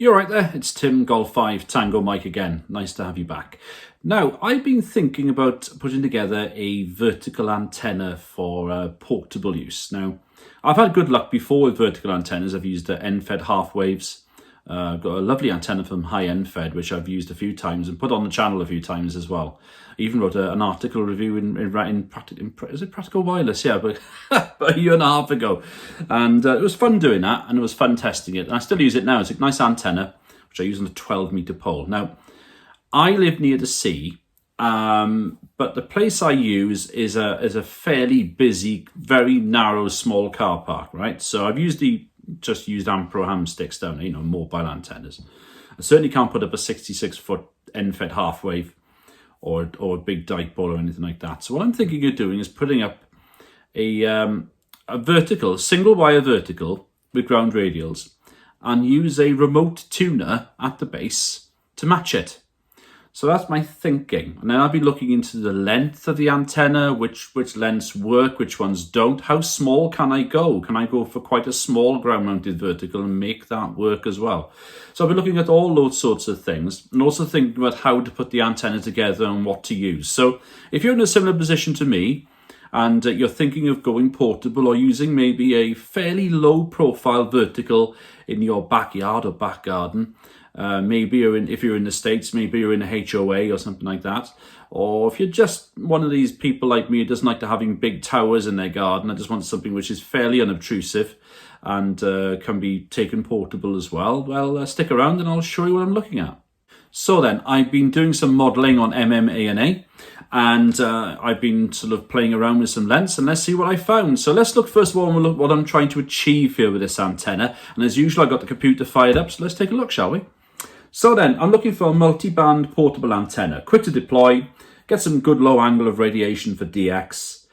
You're right there, it's Tim Golf 5 Tango Mike again. Nice to have you back. Now, I've been thinking about putting together a vertical antenna for portable use. Now, I've had good luck before with vertical antennas. I've used end-fed half waves. I've got a lovely antenna from high end-fed, which I've used a few times and put on the channel a few times as well. I even wrote an article review in Practical Wireless, yeah, but about a year and a half ago. And it was fun doing that, and it was fun testing it. And I still use it now. It's a nice antenna, which I use on a 12-metre pole. Now, I live near the sea, but the place I use is a fairly busy, very narrow, small car park, right? So I've just used Ampro ham sticks down there, mobile antennas. I certainly can't put up a 66-foot end-fed half wave or a big dipole or anything like that. So what I'm thinking of doing is putting up a vertical, single wire vertical with ground radials and use a remote tuner at the base to match it. So that's my thinking. And then I'll be looking into the length of the antenna, which lengths work, which ones don't. How small can I go? Can I go for quite a small ground-mounted vertical and make that work as well? So I'll be looking at all those sorts of things and also thinking about how to put the antenna together and what to use. So if you're in a similar position to me and you're thinking of going portable or using maybe a fairly low-profile vertical in your backyard or back garden, maybe if you're in the States, maybe you're in a HOA or something like that. Or if you're just one of these people like me who doesn't like to having big towers in their garden, I just want something which is fairly unobtrusive and can be taken portable as well, well, stick around and I'll show you what I'm looking at. So then, I've been doing some modelling on MMA&A, and I've been sort of playing around with some lengths, and let's see what I found. So let's look first of all at what I'm trying to achieve here with this antenna. And as usual, I've got the computer fired up, so let's take a look, shall we? So then, I'm looking for a multi-band portable antenna, quick to deploy, get some good low angle of radiation for DX,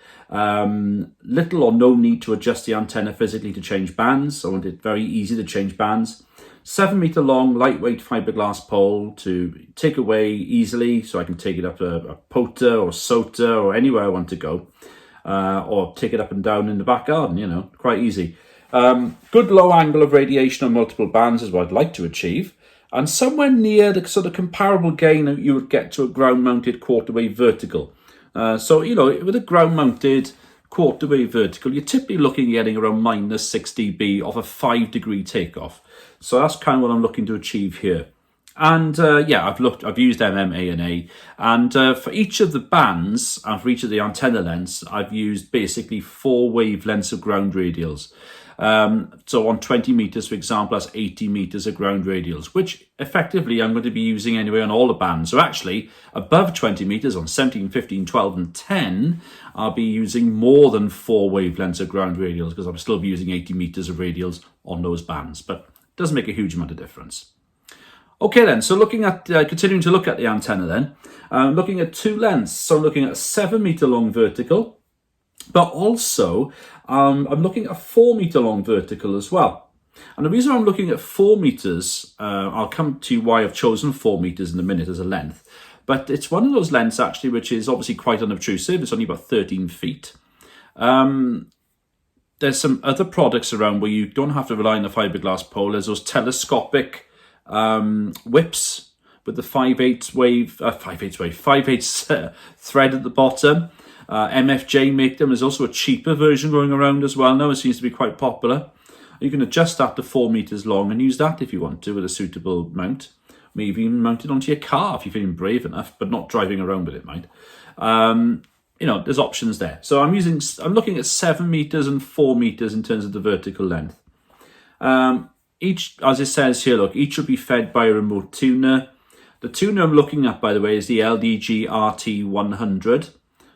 little or no need to adjust the antenna physically to change bands. I want it very easy to change bands. 7-metre long, lightweight fiberglass pole to take away easily, so I can take it up a POTA or SOTA or anywhere I want to go, or take it up and down in the back garden, quite easy. Good low angle of radiation on multiple bands is what I'd like to achieve, and somewhere near the sort of comparable gain that you would get to a ground-mounted quarter-wave vertical. So, with a ground-mounted quarter-wave vertical, you're typically looking at getting around minus 6 dB off a 5-degree takeoff. So that's kind of what I'm looking to achieve here. And I've used MMA&A, and for each of the bands and for each of the antenna lengths, I've used basically 4 wavelengths of ground radials. So on 20 meters, for example, that's 80 meters of ground radials, which effectively I'm going to be using anyway on all the bands. So actually, above 20 meters on 17, 15, 12, and 10, I'll be using more than 4 wavelengths of ground radials because I'll still be using 80 meters of radials on those bands, but it doesn't make a huge amount of difference. Okay then, so looking at, continuing to look at the antenna then, looking at 2 lengths. So I'm looking at a 7-meter long vertical, but also I'm looking at a 4-meter long vertical as well. And the reason I'm looking at 4 meters, I'll come to why I've chosen 4 meters in a minute as a length, but it's one of those lengths actually which is obviously quite unobtrusive. It's only about 13 feet. There's some other products around where you don't have to rely on the fiberglass pole. There's those telescopic whips with the 5/8 thread at the bottom. MFJ make them. There's also a cheaper version going around as well now. It seems to be quite popular. You can adjust that to 4 meters long and use that if you want to with a suitable mount. Maybe even mount it onto your car if you're feeling brave enough, but not driving around with it, mind. There's options there. So I'm looking at 7 meters and 4 meters in terms of the vertical length. Each, as it says here, look, each will be fed by a remote tuner. The tuner I'm looking at, by the way, is the LDG RT100,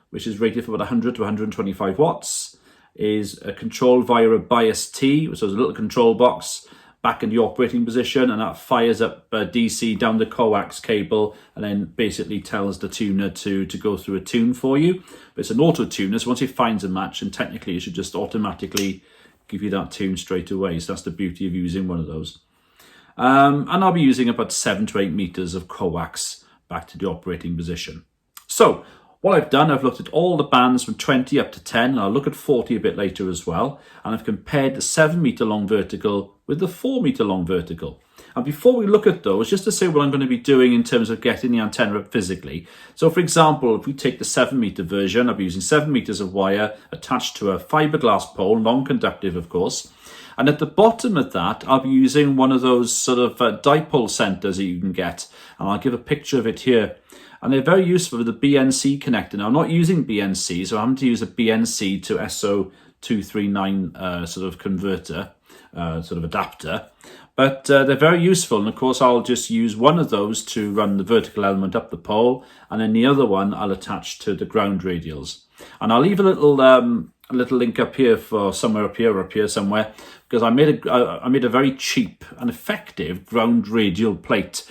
which is rated for about 100 to 125 watts, is controlled via a bias T, so there's a little control box back in the operating position, and that fires up DC down the coax cable and then basically tells the tuner to go through a tune for you. But it's an auto tuner, so once it finds a match, and technically it should just automatically give you that tune straight away. So that's the beauty of using one of those. And I'll be using about 7 to 8 meters of coax back to the operating position. So What I've done, I've looked at all the bands from 20 up to 10, and I'll look at 40 a bit later as well, and I've compared the 7 metre long vertical with the 4 metre long vertical. And before we look at those, just to say what I'm going to be doing in terms of getting the antenna up physically. So for example, if we take the 7 metre version, I'll be using 7 metres of wire attached to a fiberglass pole, non-conductive of course. And at the bottom of that, I'll be using one of those sort of dipole centers that you can get. And I'll give a picture of it here. And they're very useful with the BNC connector. Now, I'm not using BNC, so I'm having to use a BNC to SO239 sort of converter, sort of adapter. But they're very useful. And of course, I'll just use one of those to run the vertical element up the pole. And then the other one I'll attach to the ground radials. And I'll leave a little link up here for somewhere up here or up here somewhere, because I made a very cheap and effective ground radial plate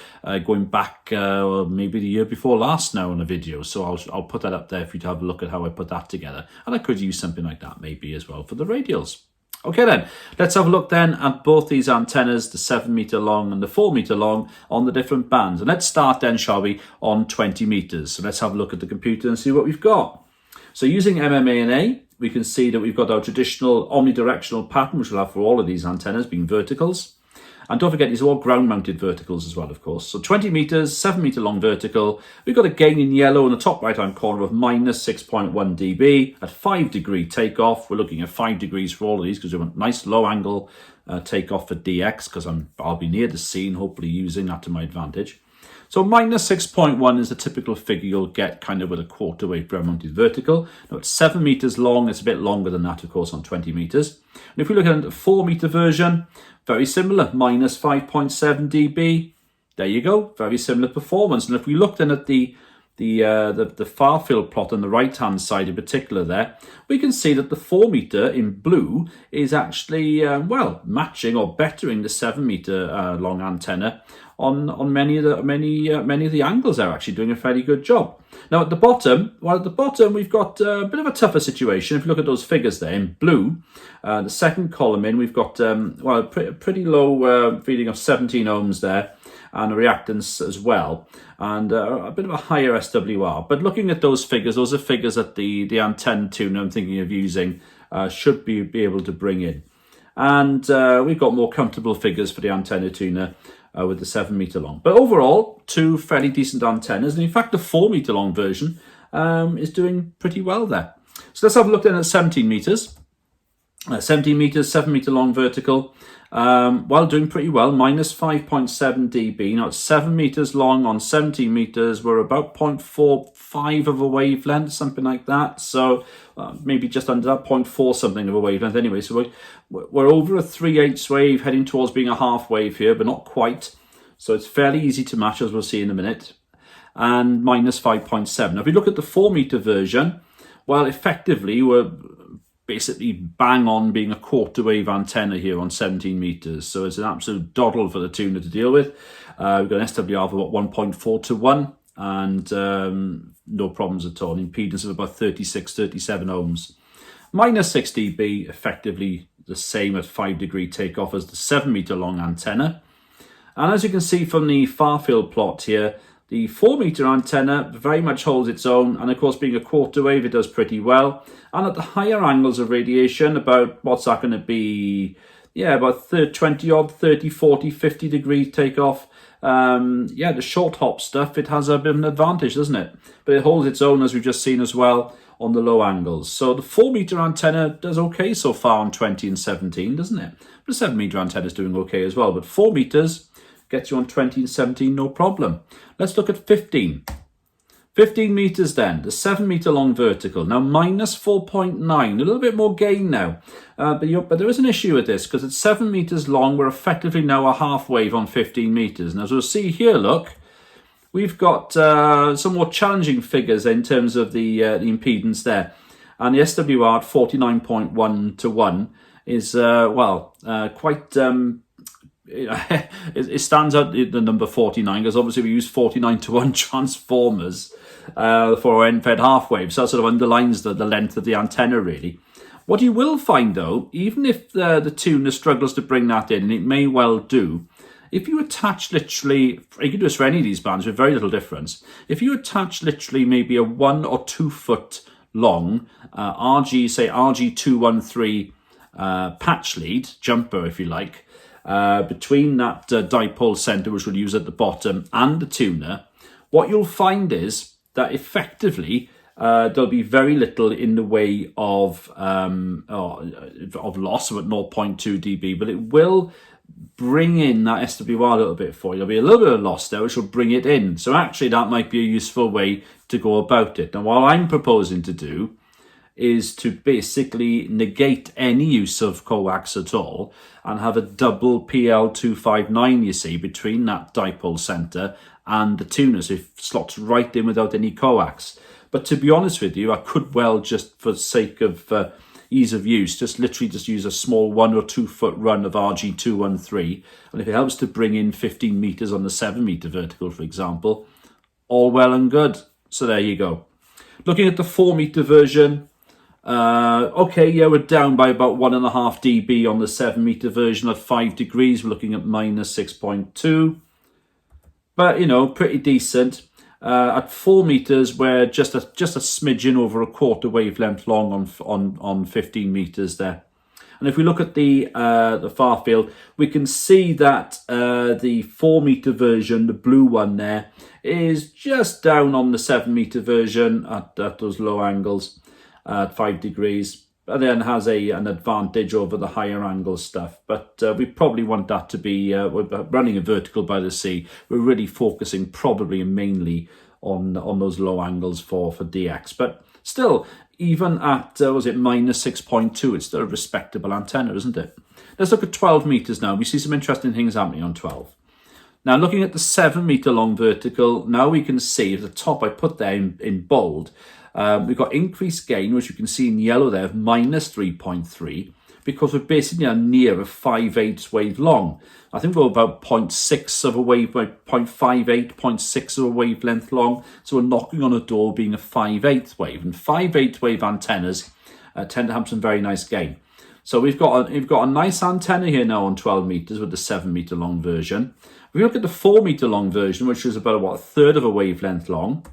going back maybe the year before last now on a video. So I'll put that up there for you to have a look at how I put that together. And I could use something like that maybe as well for the radials. Okay then, let's have a look then at both these antennas, the 7 metre long and the 4 metre long, on the different bands. And let's start then, shall we, on 20 metres. So let's have a look at the computer and see what we've got. So using MMA&A, we can see that we've got our traditional omnidirectional pattern, which we'll have for all of these antennas being verticals. And don't forget, these are all ground-mounted verticals as well, of course. So 20 metres, 7 metre long vertical. We've got a gain in yellow in the top right-hand corner of minus 6.1 dB at 5 degree takeoff. We're looking at 5 degrees for all of these because we want nice low angle takeoff for DX, because I'll be near the scene, hopefully using that to my advantage. So minus 6.1 is the typical figure you'll get kind of with a quarter wave ground-mounted vertical. Now it's 7 metres long. It's a bit longer than that, of course, on 20 metres. And if we look at the 4 metre version, very similar, minus 5.7 dB. There you go, very similar performance. And if we look then at the far field plot on the right-hand side in particular there, we can see that the 4 metre in blue is actually, matching or bettering the 7 metre long antenna on many of the angles. They're actually doing a fairly good job. Now at the bottom, we've got a bit of a tougher situation. If you look at those figures there in blue, the second column in, we've got pretty low reading of 17 ohms there, and a reactance as well, and a bit of a higher SWR. But looking at those figures, those are figures that the antenna tuner I'm thinking of using should be able to bring in. And we've got more comfortable figures for the antenna tuner with the 7 metre long. But overall, two fairly decent antennas. And in fact, the 4 metre long version is doing pretty well there. So let's have a look then at 17 metres. 17 metres, 7 metre long vertical. Doing pretty well, minus 5.7 dB. Now it's 7 metres long on 17 metres. We're about 0.45 of a wavelength, something like that. So maybe just under that, 0.4 something of a wavelength anyway. So we're over a 3/8 wave, heading towards being a half wave here, but not quite. So it's fairly easy to match, as we'll see in a minute. And minus 5.7. Now if we look at the 4 metre version, well, effectively we're basically bang on being a quarter wave antenna here on 17 metres. So it's an absolute doddle for the tuner to deal with. We've got an SWR of about 1.4 to 1 and no problems at all. An impedance of about 36, 37 ohms. Minus 6 dB, effectively the same at 5 degree takeoff as the 7 metre long antenna. And as you can see from the far field plot here, the 4 metre antenna very much holds its own, and of course being a quarter wave it does pretty well. And at the higher angles of radiation, about, what's that going to be? Yeah, about 20 odd, 30, 40, 50 degree takeoff. The short hop stuff, it has a bit of an advantage, doesn't it? But it holds its own, as we've just seen as well, on the low angles. So the 4 metre antenna does okay so far on 20 and 17, doesn't it? But the 7 metre antenna is doing okay as well. But 4 metres gets you on 20 and 17, no problem. Let's look at 15. 15 metres then, the 7 metre long vertical. Now minus 4.9, a little bit more gain now. But there is an issue with this, because at 7 metres long, we're effectively now a half wave on 15 metres. And as we'll see here, look, we've got some more challenging figures in terms of the impedance there. And the SWR at 49.1 to 1 is, quite... it stands out, the number 49, because obviously we use 49 to 1 transformers for our end-fed half wave. So that sort of underlines the length of the antenna, really. What you will find, though, even if the tuner struggles to bring that in, and it may well do, if you attach literally, you can do this for any of these bands with very little difference. If you attach literally maybe a 1 or 2 foot long RG213 patch lead, jumper if you like, between that dipole center, which we'll use at the bottom, and the tuner, what you'll find is that effectively there'll be very little in the way of loss of at 0.2 dB, but it will bring in that SWR a little bit for you. There'll be a little bit of loss there, which will bring it in. So actually that might be a useful way to go about it. Now, what I'm proposing to do is to basically negate any use of coax at all and have a double PL259, you see, between that dipole center and the tuner, so it slots right in without any coax. But to be honest with you, I could well, just for sake of ease of use, just use a small 1 or 2 foot run of RG213, and if it helps to bring in 15 meters on the 7 meter vertical, for example, all well and good. So there you go. Looking at the 4 meter version, okay, yeah, we're down by about 1.5 dB on the 7 meter version at 5 degrees. We're looking at minus 6.2, but you know, pretty decent. At 4 meters, we're just a smidgen over a quarter wavelength long on 15 meters there. And if we look at the far field, we can see that the 4 meter version, the blue one there, is just down on the 7 meter version at those low angles at 5 degrees, and then has an advantage over the higher angle stuff. But we probably want that to be, we're running a vertical by the sea. We're really focusing probably and mainly on those low angles for DX. But still, even at, was it minus 6.2, it's still a respectable antenna, isn't it? Let's look at 12 meters now. We see some interesting things happening on 12. Now, looking at the 7 meter long vertical, now we can see at the top, I put there in bold, we've got increased gain, which you can see in yellow there, of minus 3.3, because we're basically near a 5/8 wave long. I think we're about 0.6 of a wave, 0.58, 0.6 of a wavelength long. So we're knocking on a door being a 5/8 wave. And 5/8 wave antennas tend to have some very nice gain. So we've got a nice antenna here now on 12 meters with the 7 meter long version. If we look at the 4 meter long version, which is about a third of a wavelength long,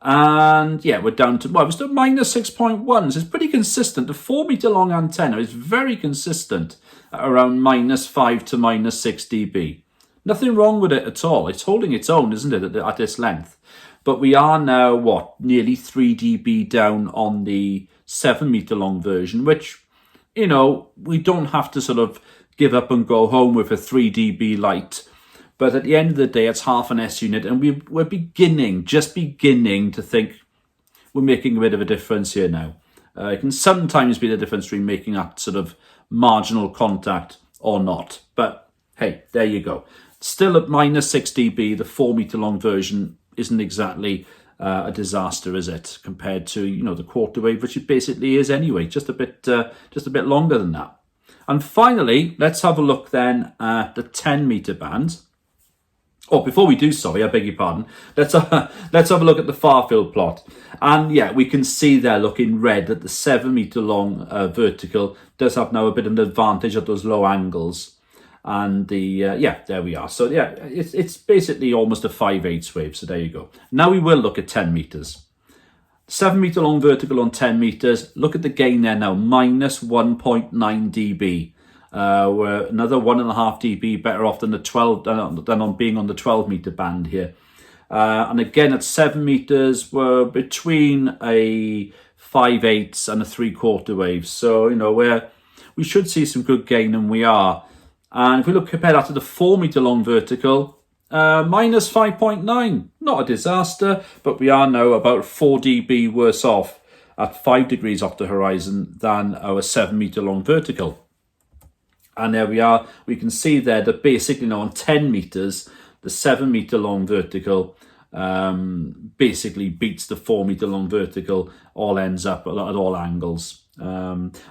and yeah, we're down to, well, we're still minus 6.1, so it's pretty consistent. The 4 meter long antenna is very consistent at around minus 5 to minus 6 dB. Nothing wrong with it at all. It's holding its own, isn't it, at this length? But we are now, nearly 3 dB down on the 7 meter long version, which, you know, we don't have to sort of give up and go home with a 3 dB light. But at the end of the day, it's half an S unit, and we're just beginning to think we're making a bit of a difference here now. It can sometimes be the difference between making that sort of marginal contact or not. But hey, there you go. Still at minus 6 dB, the 4 meter long version isn't exactly a disaster, is it? Compared to, you know, the quarter wave, which it basically is anyway, just a bit longer than that. And finally, let's have a look then at the 10 meter band. Oh, before we do, sorry, I beg your pardon. Let's have a look at the far field plot. And yeah, we can see there, look in red, that the 7 meter long vertical does have now a bit of an advantage at those low angles. And yeah, there we are. So yeah, it's basically almost a 5/8 wave. So there you go. Now we will look at 10 meters. 7 meter long vertical on 10 meters. Look at the gain there now, minus 1.9 dB. We're another 1.5 dB better off than than on being on the 12 meter band here. And again, at 7 meters, we're between a 5/8 and a 3/4 wave. So, you know, we should see some good gain, and we are. And if we compare that to the 4 meter long vertical, minus 5.9, not a disaster, but we are now about 4 dB worse off at 5 degrees off the horizon than our 7 meter long vertical. And there we are. We can see there that basically now on 10 meters, the 7 meter long vertical basically beats the 4 meter long vertical, all ends up at all angles.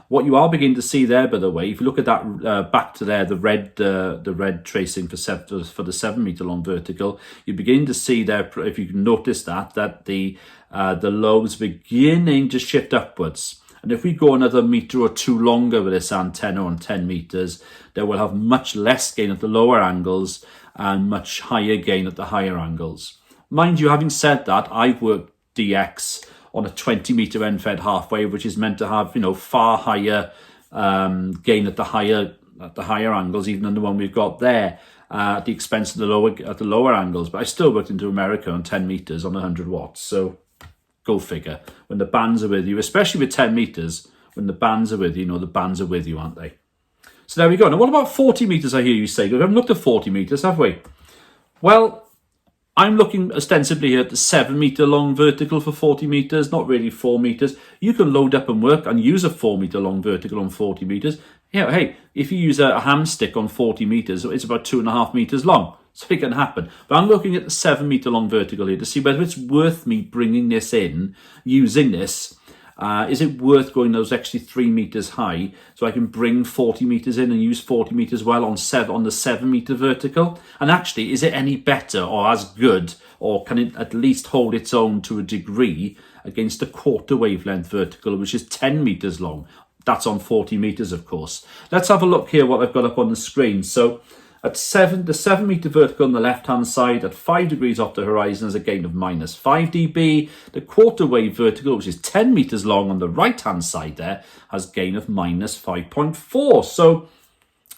What you are beginning to see there, by the way, if you look at that back to there, the red tracing for the 7 meter long vertical, you begin to see there, if you can notice that the lows beginning to shift upwards. And if we go another metre or two longer with this antenna on 10 metres, then we'll have much less gain at the lower angles and much higher gain at the higher angles. Mind you, having said that, I've worked DX on a 20 metre end-fed half wave, which is meant to have, far higher gain at the higher angles, even than the one we've got there, at the expense of the lower angles. But I still worked into America on 10 metres on 100 watts. So go figure. When the bands are with you, especially with 10 metres, when the bands are with you, the bands are with you, aren't they? So there we go. Now, what about 40 metres, I hear you say? We haven't looked at 40 metres, have we? Well, I'm looking ostensibly here at the 7 metre long vertical for 40 metres, not really 4 metres. You can load up and work and use a 4 metre long vertical on 40 metres. Yeah, hey, if you use a ham stick on 40 metres, it's about 2.5 metres long. So it can happen. But I'm looking at the 7 metre long vertical here to see whether it's worth me bringing this in, using this. Is it worth going those extra 3 metres high so I can bring 40 metres in and use 40 metres well on the 7 metre vertical? And actually, is it any better or as good, or can it at least hold its own to a degree against a quarter wavelength vertical, which is 10 metres long? That's on 40 metres, of course. Let's have a look here what I've got up on the screen. So at the 7 metre vertical on the left-hand side, at 5 degrees off the horizon, has a gain of minus 5 dB. The quarter wave vertical, which is 10 metres long on the right-hand side there, has gain of minus 5.4. So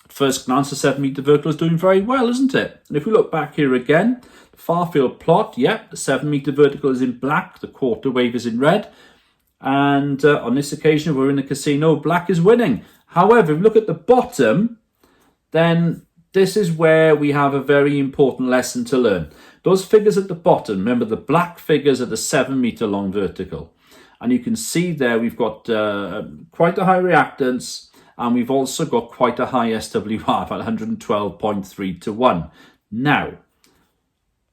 at first glance, the 7 metre vertical is doing very well, isn't it? And if we look back here again, the far field plot, the 7 metre vertical is in black, the quarter wave is in red. And on this occasion, we're in a casino, black is winning. However, if we look at the bottom, then this is where we have a very important lesson to learn. Those figures at the bottom, remember the black figures are the 7 metre long vertical. And you can see there we've got quite a high reactance, and we've also got quite a high SWR at 112.3 to 1. Now,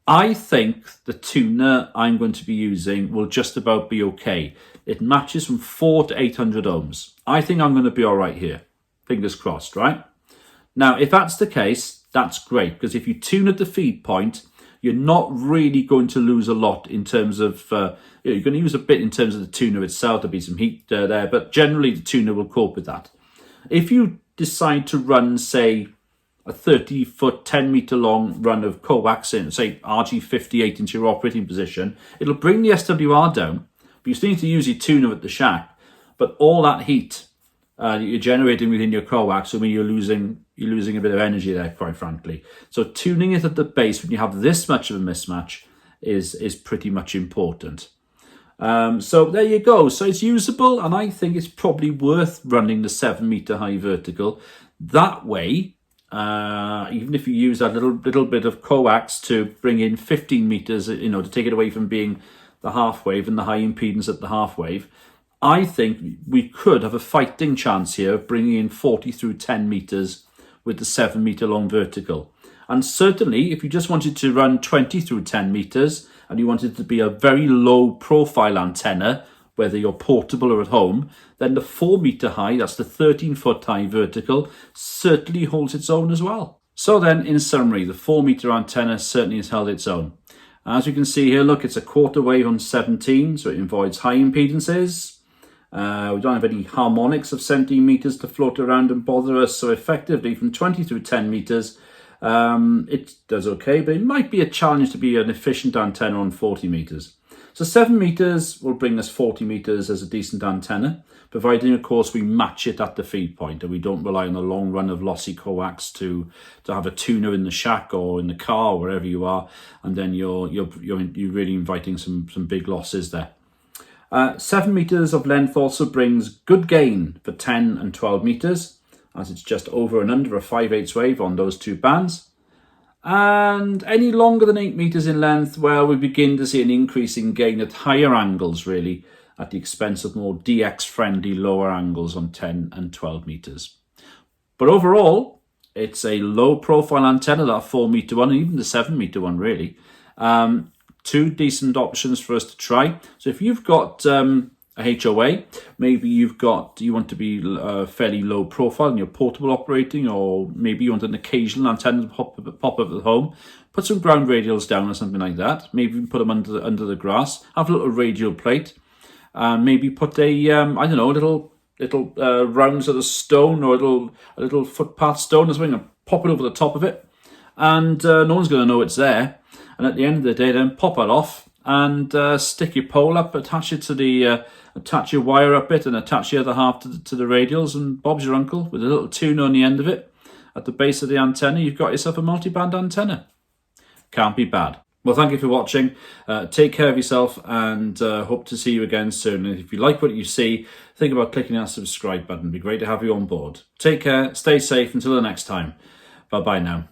I think the tuner I'm going to be using will just about be okay. It matches from 4 to 800 ohms. I think I'm going to be all right here. Fingers crossed, right? Now, if that's the case, that's great, because if you tune at the feed point, you're not really going to lose a lot in terms of, you're going to use a bit in terms of the tuner itself. There'll be some heat there, but generally the tuner will cope with that. If you decide to run, say, a 30-foot, 10-metre long run of coax in, say, RG58 into your operating position, it'll bring the SWR down, but you still need to use your tuner at the shack. But all that heat that you're generating within your coax, I mean, you're losing a bit of energy there, quite frankly. So tuning it at the base when you have this much of a mismatch is pretty much important. So there you go. So it's usable, and I think it's probably worth running the 7 metre high vertical. That way, even if you use that little bit of coax to bring in 15 metres, to take it away from being the half wave and the high impedance at the half wave, I think we could have a fighting chance here of bringing in 40 through 10 metres with the 7 metre long vertical. And certainly, if you just wanted to run 20 through 10 metres and you wanted it to be a very low profile antenna, whether you're portable or at home, then the 4 metre high, that's the 13-foot high vertical, certainly holds its own as well. So then, in summary, the 4 metre antenna certainly has held its own. As you can see here, look, it's a quarter wave on 17, so it avoids high impedances. We don't have any harmonics of 17 metres to float around and bother us, so effectively from 20 through 10 metres, it does okay, but it might be a challenge to be an efficient antenna on 40 metres. So 7 metres will bring us 40 metres as a decent antenna, providing, of course, we match it at the feed point and we don't rely on a long run of lossy coax to have a tuner in the shack or in the car, or wherever you are, and then you're really inviting some big losses there. 7 metres of length also brings good gain for 10 and 12 metres, as it's just over and under a 5/8 wave on those two bands. And any longer than 8 metres in length, well, we begin to see an increase in gain at higher angles, really, at the expense of more DX-friendly lower angles on 10 and 12 metres. But overall, it's a low-profile antenna, that 4 metre one, and even the 7 metre one, really. Two decent options for us to try. So if you've got a HOA, maybe you want to be fairly low profile and you're portable operating, or maybe you want an occasional antenna to pop up at home, put some ground radials down or something like that. Maybe you can put them under the grass, have a little radial plate. and maybe put a I don't know, little rounds of the stone, or a little footpath stone or something, and pop it over the top of it, and no one's going to know it's there. And at the end of the day, then pop it off and stick your pole up, attach it to the attach your wire up it, and attach the other half to the radials, and Bob's your uncle with a little tuner on the end of it. At the base of the antenna, you've got yourself a multi-band antenna. Can't be bad. Well, thank you for watching. Take care of yourself, and hope to see you again soon. And if you like what you see, think about clicking that subscribe button. It'd be great to have you on board. Take care, stay safe until the next time. Bye-bye now.